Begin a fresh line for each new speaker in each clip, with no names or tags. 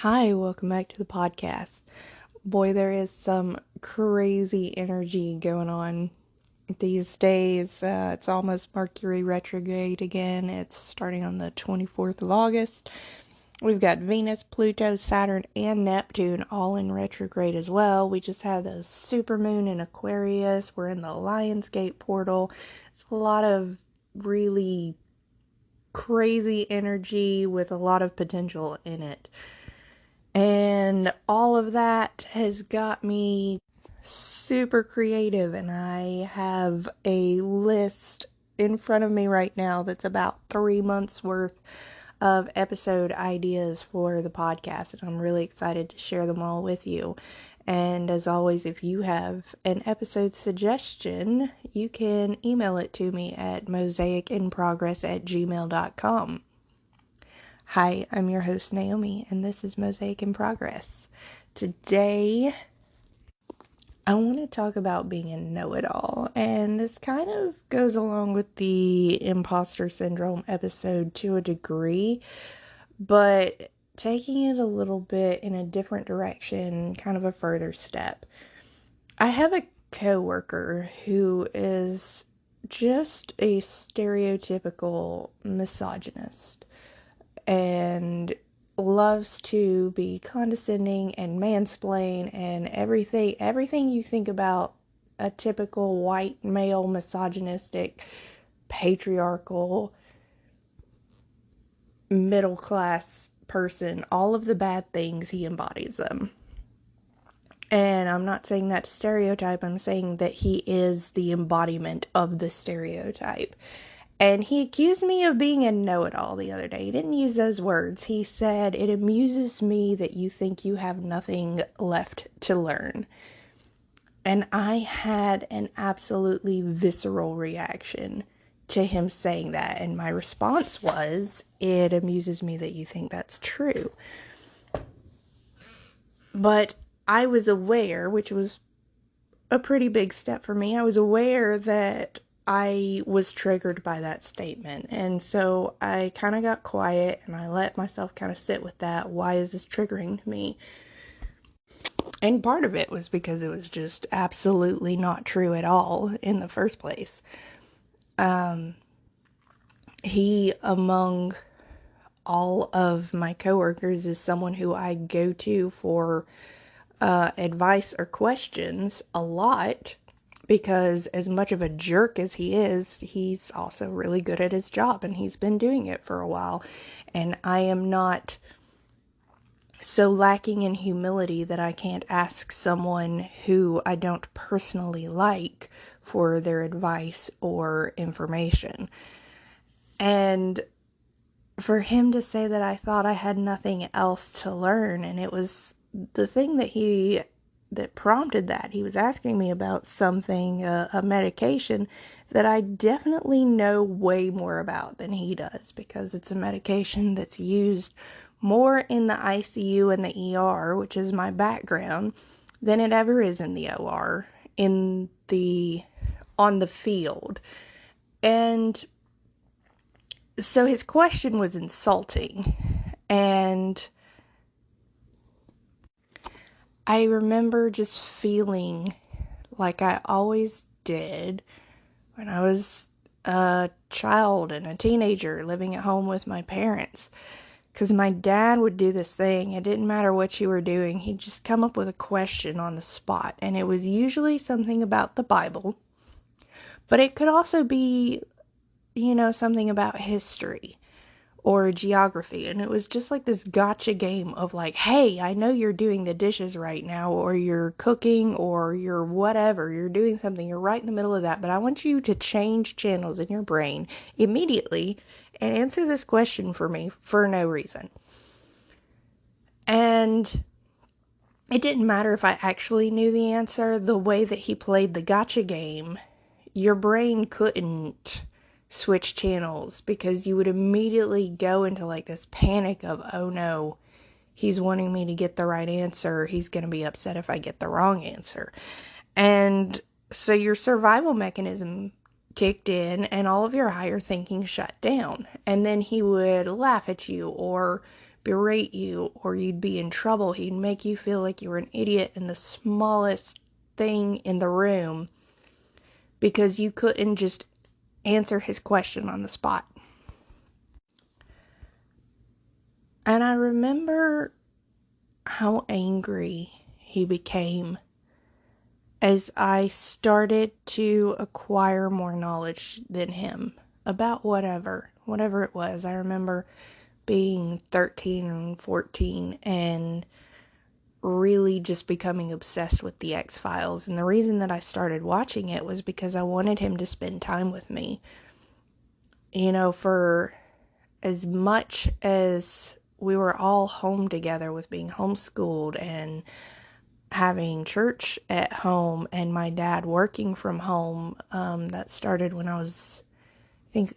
Hi, welcome back to the podcast. Boy, there is some crazy energy going on these days. It's almost Mercury retrograde again. It's starting on the 24th of August. We've got Venus, Pluto, Saturn, and Neptune all in retrograde as well. We just had a supermoon in Aquarius. We're in the Lionsgate portal. It's a lot of really crazy energy with a lot of potential in it. And all of that has got me super creative, and I have a list in front of me right now that's about 3 months worth of episode ideas for the podcast, and I'm really excited to share them all with you. And as always, if you have an episode suggestion, you can email it to me at mosaicinprogress@gmail.com. Hi, I'm your host Naomi, and this is Mosaic in Progress. Today, I want to talk about being a know-it-all, and this kind of goes along with the imposter syndrome episode to a degree, but taking it a little bit in a different direction, kind of a further step. I have a coworker who is just a stereotypical misogynist and loves to be condescending and mansplain and everything you think about a typical white male misogynistic patriarchal middle class person. All of the bad things, he embodies them. And I'm not saying that to stereotype, I'm saying that he is the embodiment of the stereotype. And he accused me of being a know-it-all the other day. He didn't use those words. He said, "It amuses me that you think you have nothing left to learn." And I had an absolutely visceral reaction to him saying that. And my response was, "It amuses me that you think that's true." But I was aware, which was a pretty big step for me, I was aware that I was triggered by that statement. And so I kind of got quiet and I let myself kind of sit with that. Why is this triggering me? And part of it was because it was just absolutely not true at all in the first place. He, among all of my coworkers, is someone who I go to for advice or questions a lot, because as much of a jerk as he is, he's also really good at his job, and he's been doing it for a while. And I am not so lacking in humility that I can't ask someone who I don't personally like for their advice or information. And for him to say that I thought I had nothing else to learn, and it was the thing that prompted that. He was asking me about something, a medication that I definitely know way more about than he does, because it's a medication that's used more in the ICU and the ER, which is my background, than it ever is in the OR, on the field. And so his question was insulting, and I remember just feeling like I always did when I was a child and a teenager living at home with my parents. Because my dad would do this thing, it didn't matter what you were doing, he'd just come up with a question on the spot. And it was usually something about the Bible, but it could also be, something about history or geography. And it was just like this gotcha game of like, hey, I know you're doing the dishes right now, or you're cooking, or you're whatever, you're doing something, you're right in the middle of that, but I want you to change channels in your brain immediately and answer this question for me for no reason. And it didn't matter if I actually knew the answer. The way that he played the gotcha game, your brain couldn't switch channels, because you would immediately go into like this panic of, oh no, he's wanting me to get the right answer. He's going to be upset if I get the wrong answer. And so your survival mechanism kicked in and all of your higher thinking shut down. And then he would laugh at you or berate you or you'd be in trouble. He'd make you feel like you were an idiot in the smallest thing in the room because you couldn't just answer his question on the spot. And I remember how angry he became as I started to acquire more knowledge than him about whatever it was. I remember being 13 and 14 and really just becoming obsessed with the X-Files. And the reason that I started watching it was because I wanted him to spend time with me. You know, for as much as we were all home together with being homeschooled and having church at home and my dad working from home, that started when I was, I think,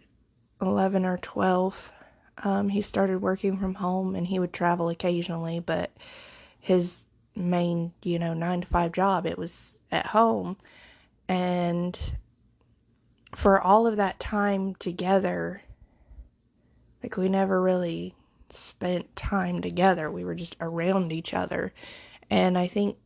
11 or 12. He started working from home and he would travel occasionally, but his main, 9 to 5 job, it was at home. And for all of that time together, like, we never really spent time together. We were just around each other. And I think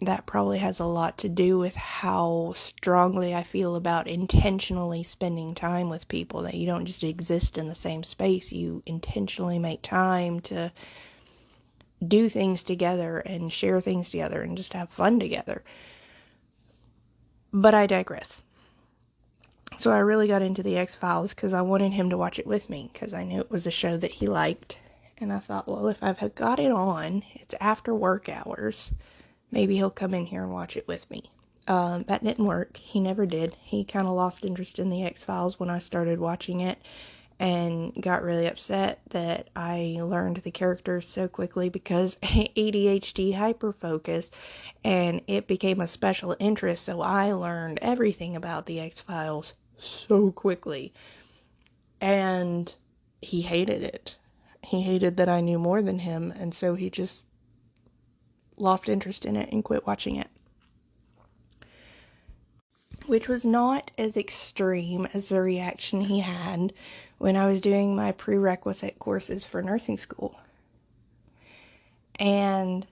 that probably has a lot to do with how strongly I feel about intentionally spending time with people, that you don't just exist in the same space. You intentionally make time to do things together and share things together and just have fun together. But I digress. So I really got into the X-Files because I wanted him to watch it with me because I knew it was a show that he liked. And I thought, well, if I've got it on, it's after work hours, maybe he'll come in here and watch it with me. That didn't work. He never did. He kind of lost interest in the X-Files when I started watching it and got really upset that I learned the characters so quickly because ADHD hyperfocus, and it became a special interest, so I learned everything about the X-Files so quickly. And he hated it. He hated that I knew more than him, and so he just lost interest in it and quit watching it. Which was not as extreme as the reaction he had when I was doing my prerequisite courses for nursing school. And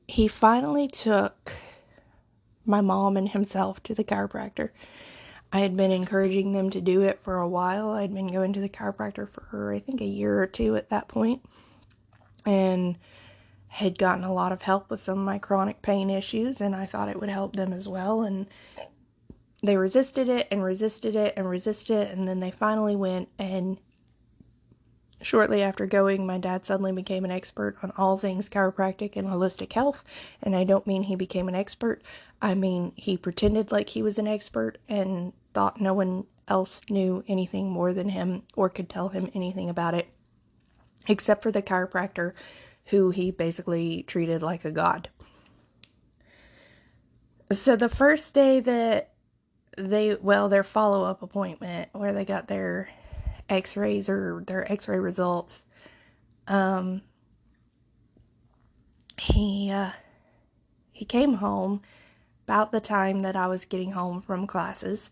he finally took my mom and himself to the chiropractor. I had been encouraging them to do it for a while. I'd been going to the chiropractor for, I think, a year or two at that point, and had gotten a lot of help with some of my chronic pain issues, and I thought it would help them as well. And they resisted it and resisted it and resisted it, and then they finally went, and shortly after going, my dad suddenly became an expert on all things chiropractic and holistic health. And I don't mean he became an expert. I mean, he pretended like he was an expert and thought no one else knew anything more than him or could tell him anything about it, except for the chiropractor, who he basically treated like a god. So the first day that their follow-up appointment, where they got their x-rays or their x-ray results, he came home about the time that I was getting home from classes,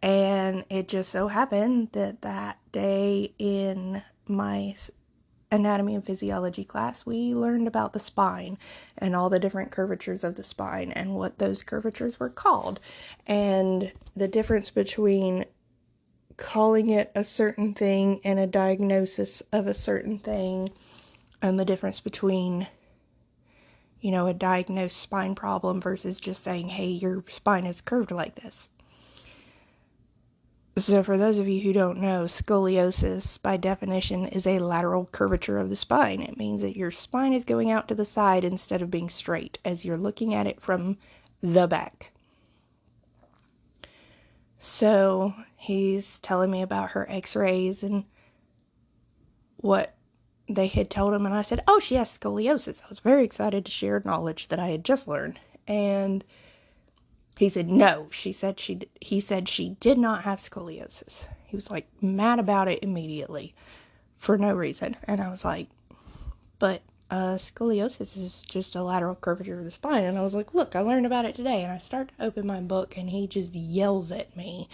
and it just so happened that day in my anatomy and physiology class, we learned about the spine and all the different curvatures of the spine and what those curvatures were called, and the difference between calling it a certain thing and a diagnosis of a certain thing, and the difference between, a diagnosed spine problem versus just saying, hey, your spine is curved like this. So for those of you who don't know, scoliosis, by definition, is a lateral curvature of the spine. It means that your spine is going out to the side instead of being straight, as you're looking at it from the back. So he's telling me about her x-rays and what they had told him, and I said, oh, she has scoliosis. I was very excited to share knowledge that I had just learned. And he said, no, he said she did not have scoliosis. He was like mad about it immediately for no reason. And I was like, but scoliosis is just a lateral curvature of the spine. And I was like, look, I learned about it today. And I start to open my book, and he just yells at me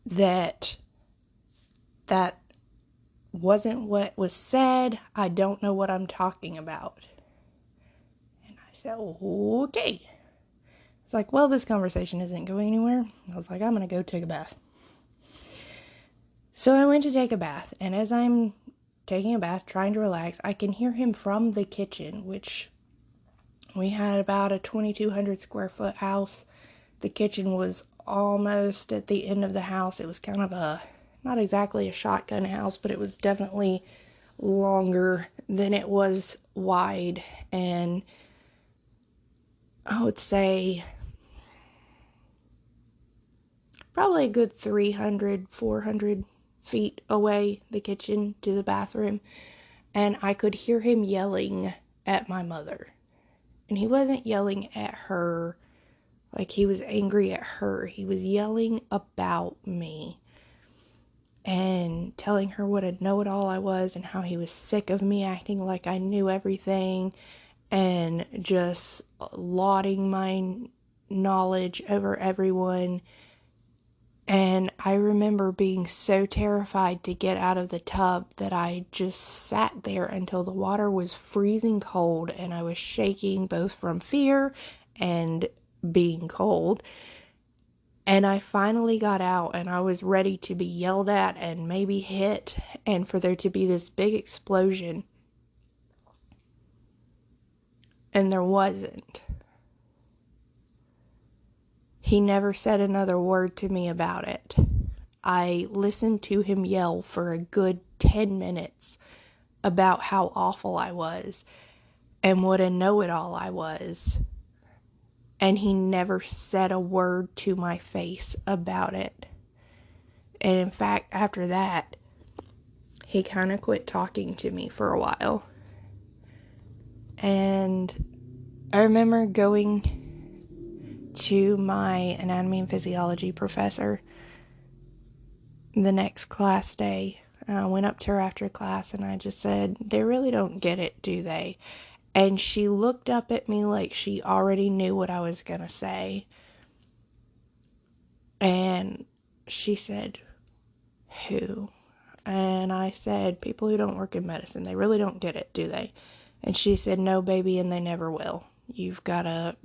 that That wasn't what was said. I don't know what I'm talking about. And I said, okay. It's like, well, this conversation isn't going anywhere. I was like, I'm going to go take a bath. So I went to take a bath, and as I'm taking a bath, trying to relax, I can hear him from the kitchen, which we had about a 2,200 square foot house. The kitchen was almost at the end of the house. It was kind of not exactly a shotgun house, but it was definitely longer than it was wide. And I would say probably a good 300, 400 feet away, the kitchen to the bathroom. And I could hear him yelling at my mother. And he wasn't yelling at her like he was angry at her. He was yelling about me and telling her what a know-it-all I was and how he was sick of me acting like I knew everything and just lauding my knowledge over everyone. And I remember being so terrified to get out of the tub that I just sat there until the water was freezing cold and I was shaking both from fear and being cold. And I finally got out and I was ready to be yelled at and maybe hit and for there to be this big explosion. And there wasn't. He never said another word to me about it. I listened to him yell for a good 10 minutes about how awful I was and what a know-it-all I was. And he never said a word to my face about it. And in fact, after that, he kind of quit talking to me for a while. And I remember going to my anatomy and physiology professor the next class day. I went up to her after class and I just said, they really don't get it, do they? And she looked up at me like she already knew what I was going to say. And she said, who? And I said, people who don't work in medicine. They really don't get it, do they? And she said, no, baby, and they never will. You've got to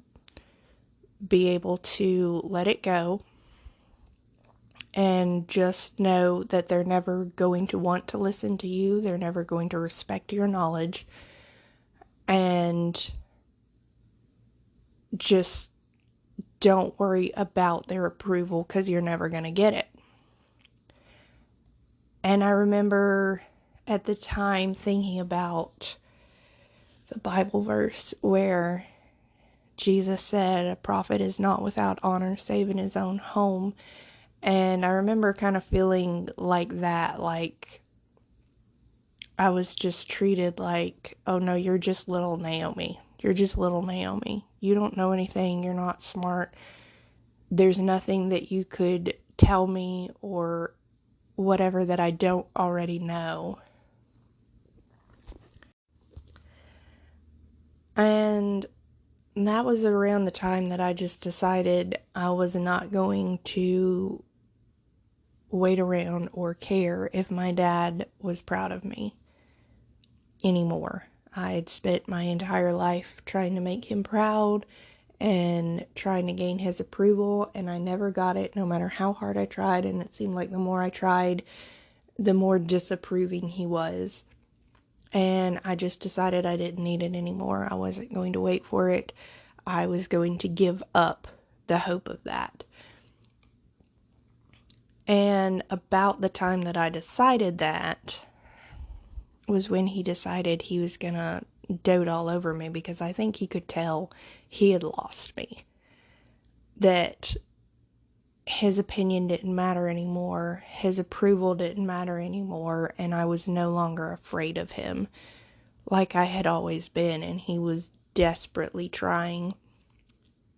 be able to let it go and just know that they're never going to want to listen to you. They're never going to respect your knowledge. And just don't worry about their approval because you're never going to get it. And I remember at the time thinking about the Bible verse where Jesus said, a prophet is not without honor save in his own home. And I remember kind of feeling like that, like I was just treated like, oh no, you're just little Naomi. You're just little Naomi. You don't know anything. You're not smart. There's nothing that you could tell me or whatever that I don't already know. And that was around the time that I just decided I was not going to wait around or care if my dad was proud of me anymore. I had spent my entire life trying to make him proud and trying to gain his approval, and I never got it no matter how hard I tried, and it seemed like the more I tried, the more disapproving he was. And I just decided I didn't need it anymore. I wasn't going to wait for it. I was going to give up the hope of that. And about the time that I decided that was when he decided he was going to dote all over me, because I think he could tell he had lost me. That his opinion didn't matter anymore. His approval didn't matter anymore. And I was no longer afraid of him like I had always been. And he was desperately trying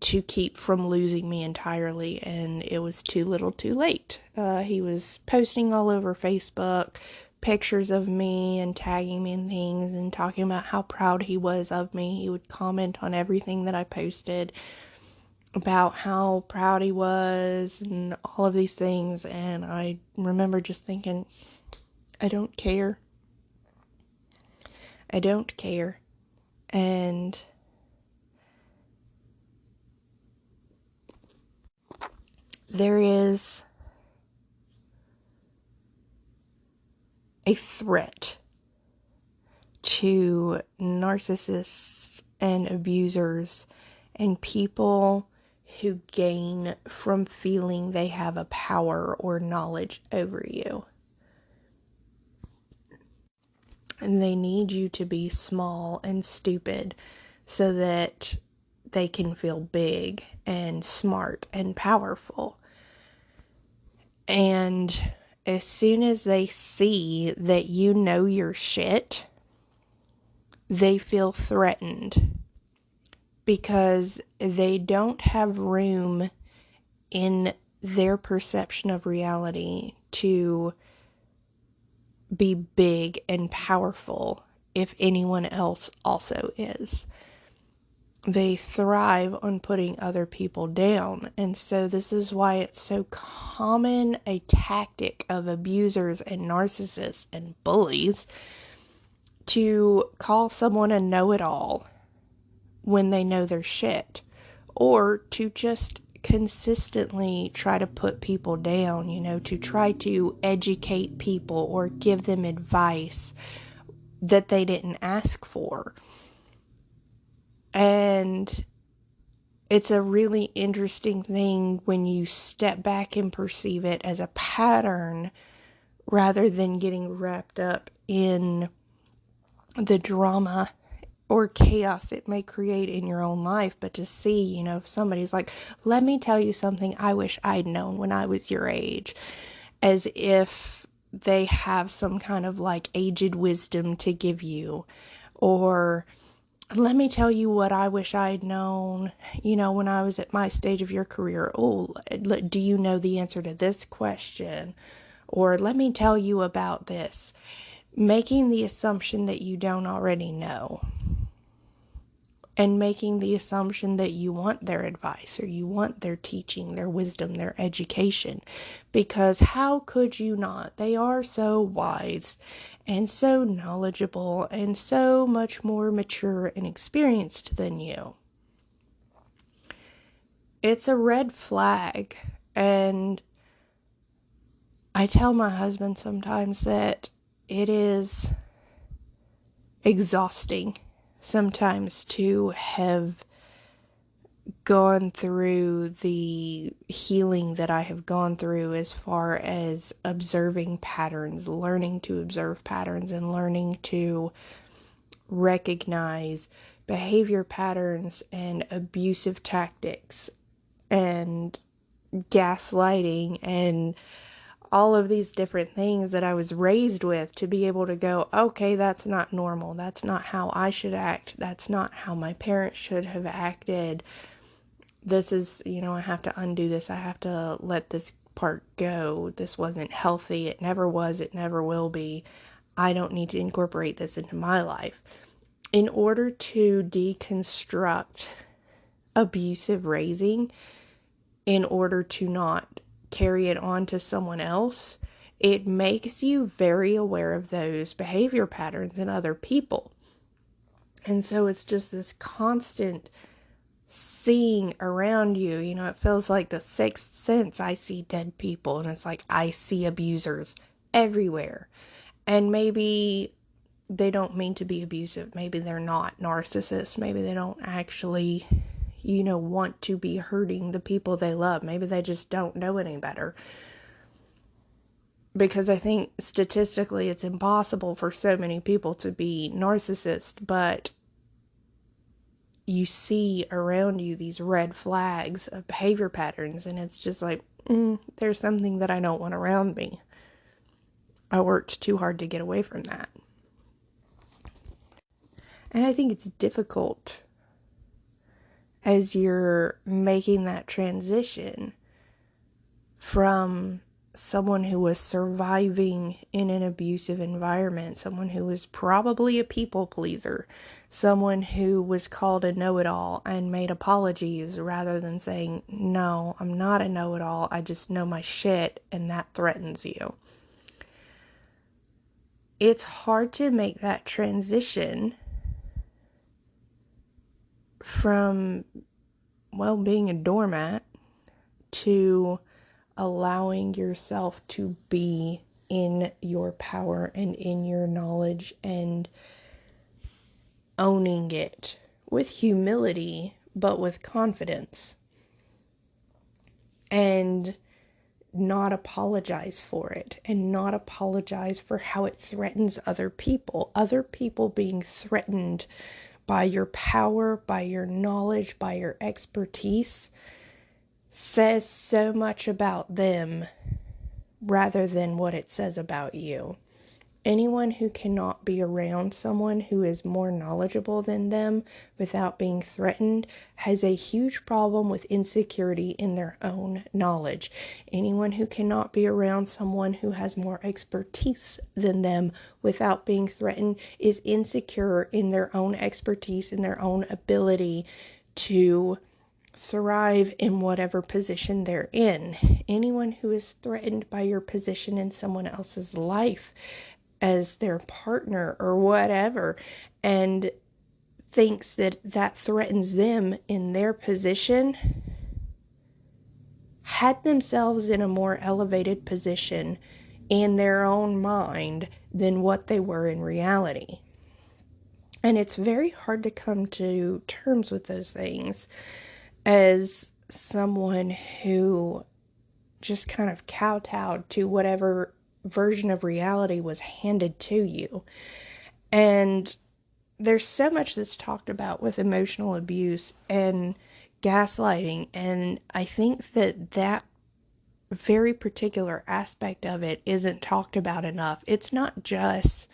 to keep from losing me entirely, and it was too little too late. He was posting all over Facebook pictures of me and tagging me in things and talking about how proud he was of me. He would comment on everything that I posted about how proud he was and all of these things, and I remember just thinking, I don't care. I don't care. And there is a threat to narcissists and abusers and people who gain from feeling they have a power or knowledge over you. And they need you to be small and stupid so that they can feel big and smart and powerful. And as soon as they see that you know your shit, they feel threatened because they don't have room in their perception of reality to be big and powerful if anyone else also is. They thrive on putting other people down. And so this is why it's so common a tactic of abusers and narcissists and bullies to call someone a know-it-all when they know their shit, or to just consistently try to put people down, to try to educate people or give them advice that they didn't ask for. And it's a really interesting thing when you step back and perceive it as a pattern rather than getting wrapped up in the drama or chaos it may create in your own life. But to see, if somebody's like, let me tell you something I wish I'd known when I was your age, as if they have some kind of like aged wisdom to give you, or let me tell you what I wish I'd known, when I was at my stage of your career. Oh, do you know the answer to this question? Or let me tell you about this. Making the assumption that you don't already know. And making the assumption that you want their advice or you want their teaching, their wisdom, their education. Because how could you not? They are so wise and so knowledgeable and so much more mature and experienced than you. It's a red flag. And I tell my husband sometimes that it is exhausting sometimes to have gone through the healing that I have gone through as far as observing patterns, learning to observe patterns and learning to recognize behavior patterns and abusive tactics and gaslighting and all of these different things that I was raised with, to be able to go, okay, that's not normal. That's not how I should act. That's not how my parents should have acted. This is, I have to undo this. I have to let this part go. This wasn't healthy. It never was. It never will be. I don't need to incorporate this into my life. In order to deconstruct abusive raising, in order to not carry it on to someone else, it makes you very aware of those behavior patterns in other people. And so it's just this constant seeing around you. It feels like the sixth sense. I see dead people, and it's like I see abusers everywhere. And maybe they don't mean to be abusive. Maybe they're not narcissists. Maybe they don't actually want to be hurting the people they love. Maybe they just don't know any better. Because I think statistically it's impossible for so many people to be narcissists, but you see around you these red flags of behavior patterns, and it's just like, there's something that I don't want around me. I worked too hard to get away from that. And I think it's difficult as you're making that transition from someone who was surviving in an abusive environment, someone who was probably a people pleaser, someone who was called a know-it-all and made apologies rather than saying, no, I'm not a know-it-all, I just know my shit, and that threatens you. it's hard to make that transition from, well, being a doormat to allowing yourself to be in your power and in your knowledge and owning it with humility, but with confidence. And not apologize for it, and not apologize for how it threatens other people. Other people being threatened by your power, by your knowledge, by your expertise says so much about them rather than what it says about you. Anyone who cannot be around someone who is more knowledgeable than them without being threatened has a huge problem with insecurity in their own knowledge. Anyone who cannot be around someone who has more expertise than them without being threatened is insecure in their own expertise, in their own ability to thrive in whatever position they're in. Anyone who is threatened by your position in someone else's life as their partner or whatever, and thinks that that threatens them in their position, had themselves in a more elevated position in their own mind than what they were in reality. And it's very hard to come to terms with those things as someone who just kind of kowtowed to whatever version of reality was handed to you. And there's so much that's talked about with emotional abuse and gaslighting, and I think that that very particular aspect of it isn't talked about enough. It's not just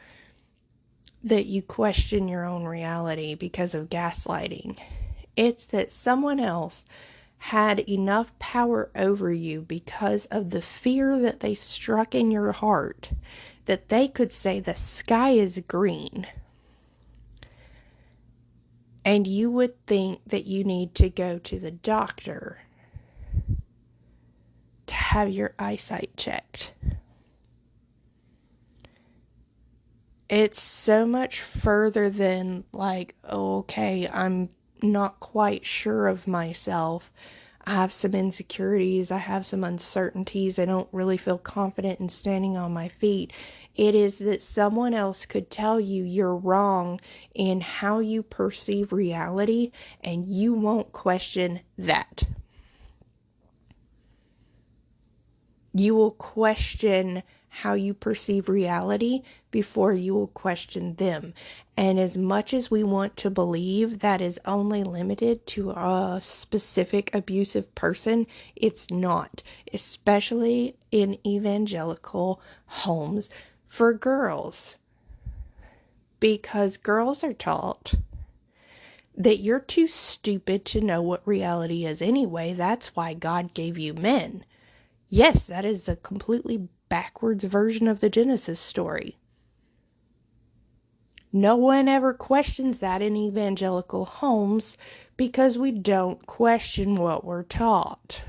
that you question your own reality because of gaslighting. It's that someone else had enough power over you because of the fear that they struck in your heart that they could say the sky is green, and you would think that you need to go to the doctor to have your eyesight checked. It's so much further than like, oh, okay, I'm not quite sure of myself. I have some insecurities. I have some uncertainties. I don't really feel confident in standing on my feet. It is that someone else could tell you you're wrong in how you perceive reality, and you won't question that. You will question how you perceive reality before you will question them. And as much as we want to believe that is only limited to a specific abusive person, it's not, especially in evangelical homes for girls. Because girls are taught that you're too stupid to know what reality is anyway. That's why God gave you men. Yes, that is a completely backwards version of the Genesis story. No one ever questions that in evangelical homes because we don't question what we're taught.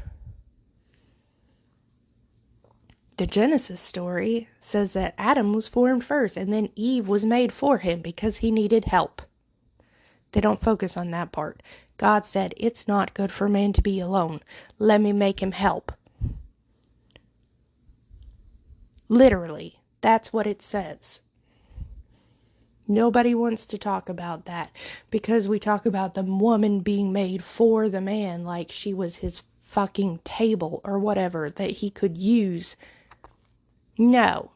The Genesis story says that Adam was formed first and then Eve was made for him because he needed help. They don't focus on that part. God said, it's not good for man to be alone. Let me make him help. Literally, that's what it says. Nobody wants to talk about that because we talk about the woman being made for the man like she was his fucking table or whatever that he could use. No.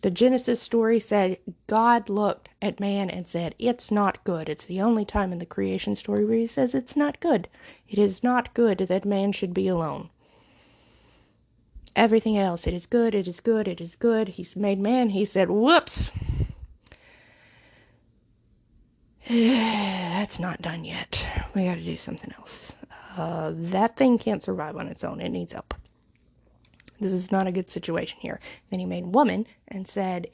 The Genesis story said God looked at man and said, it's not good. It's the only time in the creation story where he says it's not good. It is not good that man should be alone. Everything else, it is good, it is good, it is good. He's made man. He said, whoops. That's not done yet. We got to do something else. That thing can't survive on its own. It needs help. This is not a good situation here. Then he made woman and said,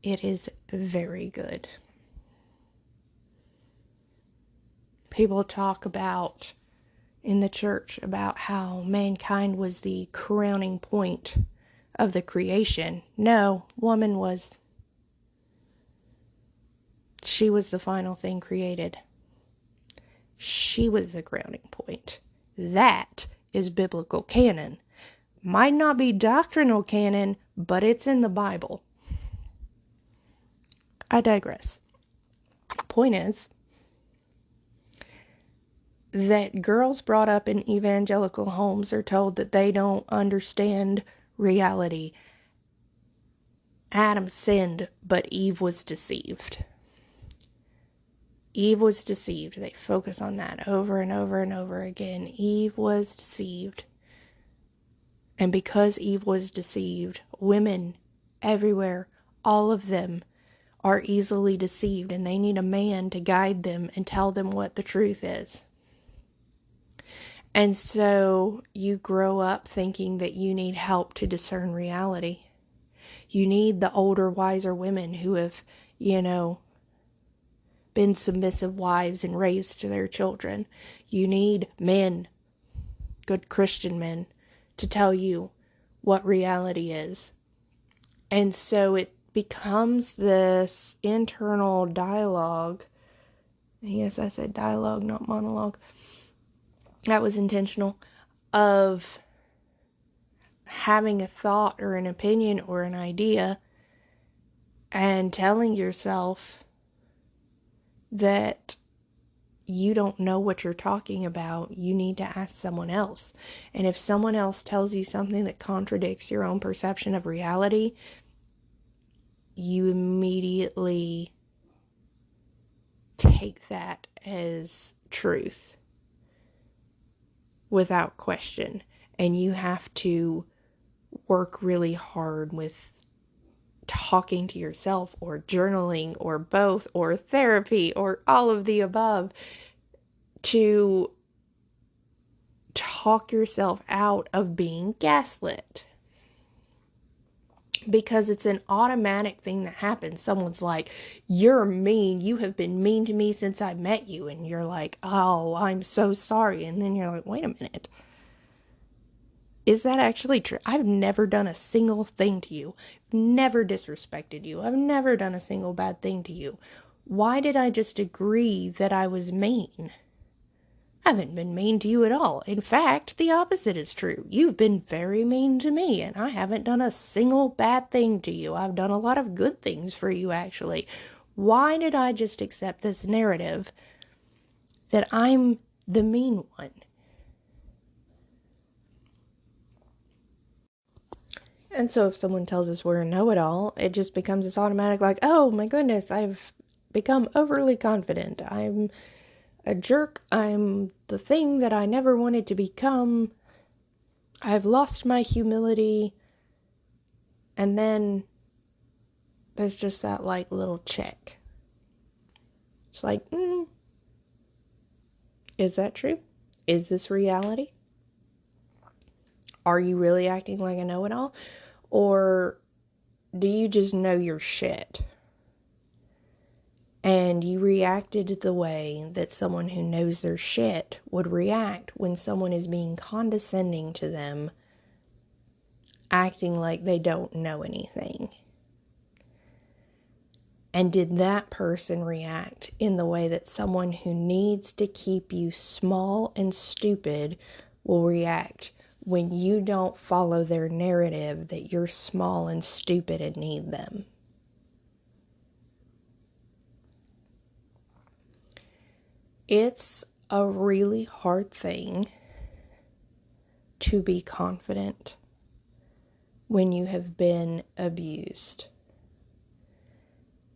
it is very good. People talk about in the church about how mankind was the crowning point of the creation. No, she was the final thing created. She was the grounding point. That is biblical canon. Might not be doctrinal canon, but it's in the Bible. I digress. Point is that girls brought up in evangelical homes are told that they don't understand reality. Adam sinned, but Eve was deceived. Eve was deceived. They focus on that over and over and over again. Eve was deceived. And because Eve was deceived, women everywhere, all of them, are easily deceived, and they need a man to guide them and tell them what the truth is. And so you grow up thinking that you need help to discern reality. You need the older, wiser women who have, been submissive wives and raised their children. You need men, good Christian men, to tell you what reality is. And so it becomes this internal dialogue. Yes, I said dialogue, not monologue. That was intentional. Of having a thought or an opinion or an idea and telling yourself that you don't know what you're talking about. You need to ask someone else. And if someone else tells you something that contradicts your own perception of reality, you immediately take that as truth without question. And you have to work really hard with talking to yourself or journaling or both or therapy or all of the above to talk yourself out of being gaslit. Because it's an automatic thing that happens. Someone's like, you're mean. You have been mean to me since I met you. And you're like, oh, I'm so sorry. And then you're like, wait a minute. Is that actually true? I've never done a single thing to you. Never disrespected you. I've never done a single bad thing to you. Why did I just agree that I was mean? I haven't been mean to you at all. In fact, the opposite is true. You've been very mean to me, and I haven't done a single bad thing to you. I've done a lot of good things for you, actually. Why did I just accept this narrative that I'm the mean one? And so if someone tells us we're a know-it-all, it just becomes this automatic like, oh my goodness, I've become overly confident. I'm a jerk. I'm the thing that I never wanted to become. I've lost my humility. And then there's just that like little check. It's like, is that true? Is this reality? Are you really acting like a know-it-all? Or do you just know your shit? And you reacted the way that someone who knows their shit would react when someone is being condescending to them, acting like they don't know anything. And did that person react in the way that someone who needs to keep you small and stupid will react when you don't follow their narrative that you're small and stupid and need them? It's a really hard thing to be confident when you have been abused.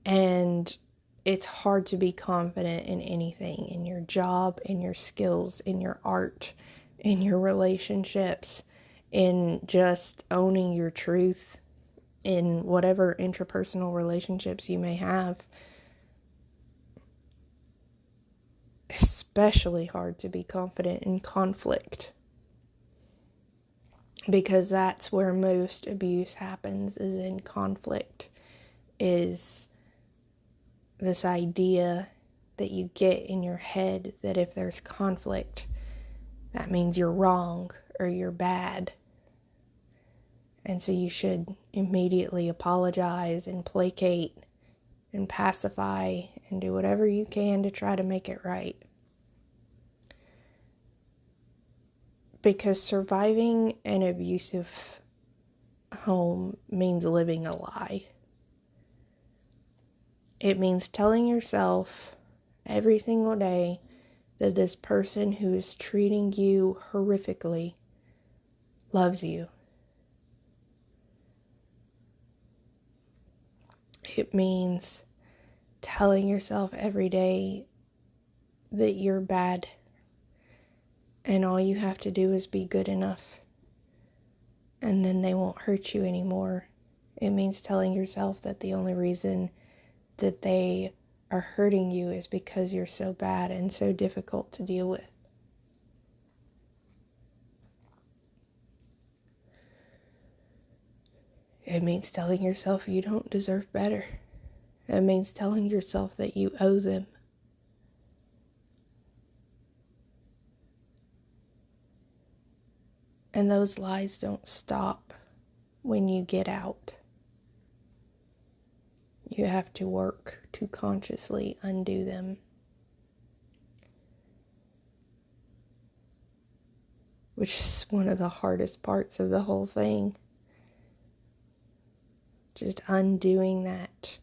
And it's hard to be confident in anything, in your job, in your skills, in your art, in your relationships, in just owning your truth, in whatever intrapersonal relationships you may have. Especially hard to be confident in conflict, because that's where most abuse happens, is in conflict, is this idea that you get in your head that if there's conflict, that means you're wrong or you're bad. And so you should immediately apologize and placate and pacify and do whatever you can to try to make it right. Because surviving an abusive home means living a lie. It means telling yourself every single day that this person who is treating you horrifically loves you. It means telling yourself every day that you're bad and all you have to do is be good enough and then they won't hurt you anymore. It means telling yourself that the only reason that they are hurting you is because you're so bad and so difficult to deal with. It means telling yourself you don't deserve better. It means telling yourself that you owe them. And those lies don't stop when you get out. You have to work to consciously undo them. Which is one of the hardest parts of the whole thing. Just undoing that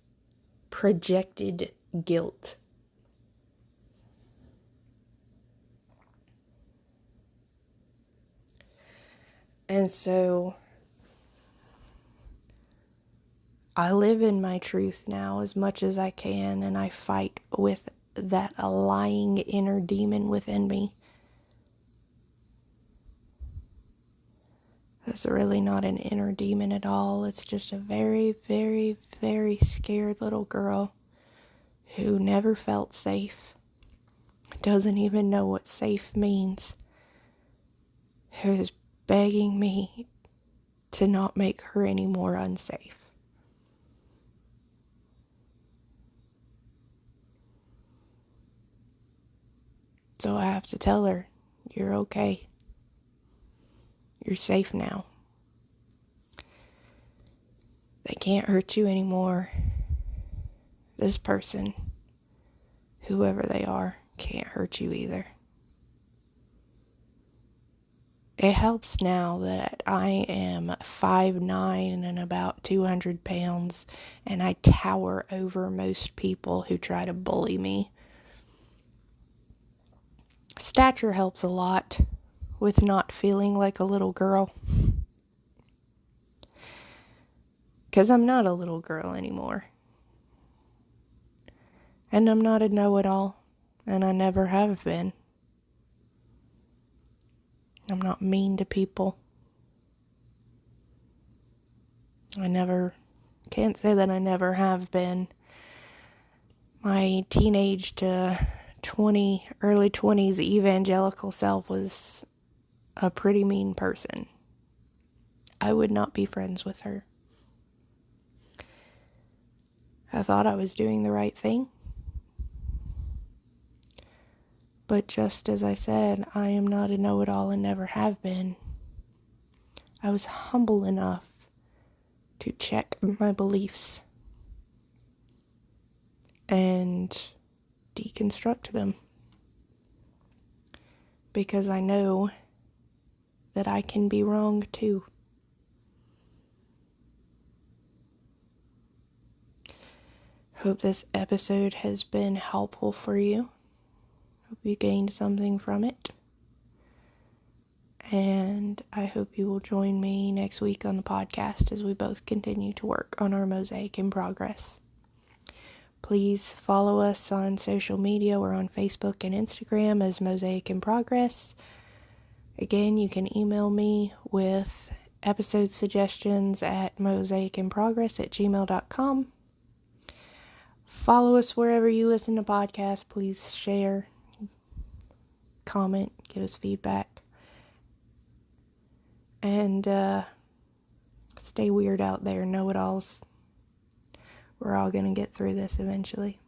projected guilt. And so I live in my truth now as much as I can, and I fight with that lying inner demon within me. It's really not an inner demon at all. It's just a very, very, very scared little girl who never felt safe, doesn't even know what safe means, who's begging me to not make her any more unsafe. So I have to tell her, you're okay. You're safe now. They can't hurt you anymore. This person, whoever they are, can't hurt you either. It helps now that I am 5'9" and about 200 pounds, and I tower over most people who try to bully me. Stature helps a lot with not feeling like a little girl. Because I'm not a little girl anymore. And I'm not a know-it-all, and I never have been. I'm not mean to people. Can't say that I never have been. My teenage to early 20s evangelical self was a pretty mean person. I would not be friends with her. I thought I was doing the right thing. But just as I said, I am not a know-it-all and never have been. I was humble enough to check my beliefs and deconstruct them. Because I know that I can be wrong too. Hope this episode has been helpful for you. Hope you gained something from it. And I hope you will join me next week on the podcast as we both continue to work on our mosaic in progress. Please follow us on social media. We're on Facebook and Instagram as Mosaic in Progress. Again, you can email me with episode suggestions at mosaicinprogress@gmail.com. Follow us wherever you listen to podcasts. Please share, comment, give us feedback. And stay weird out there, know-it-alls. We're all going to get through this eventually.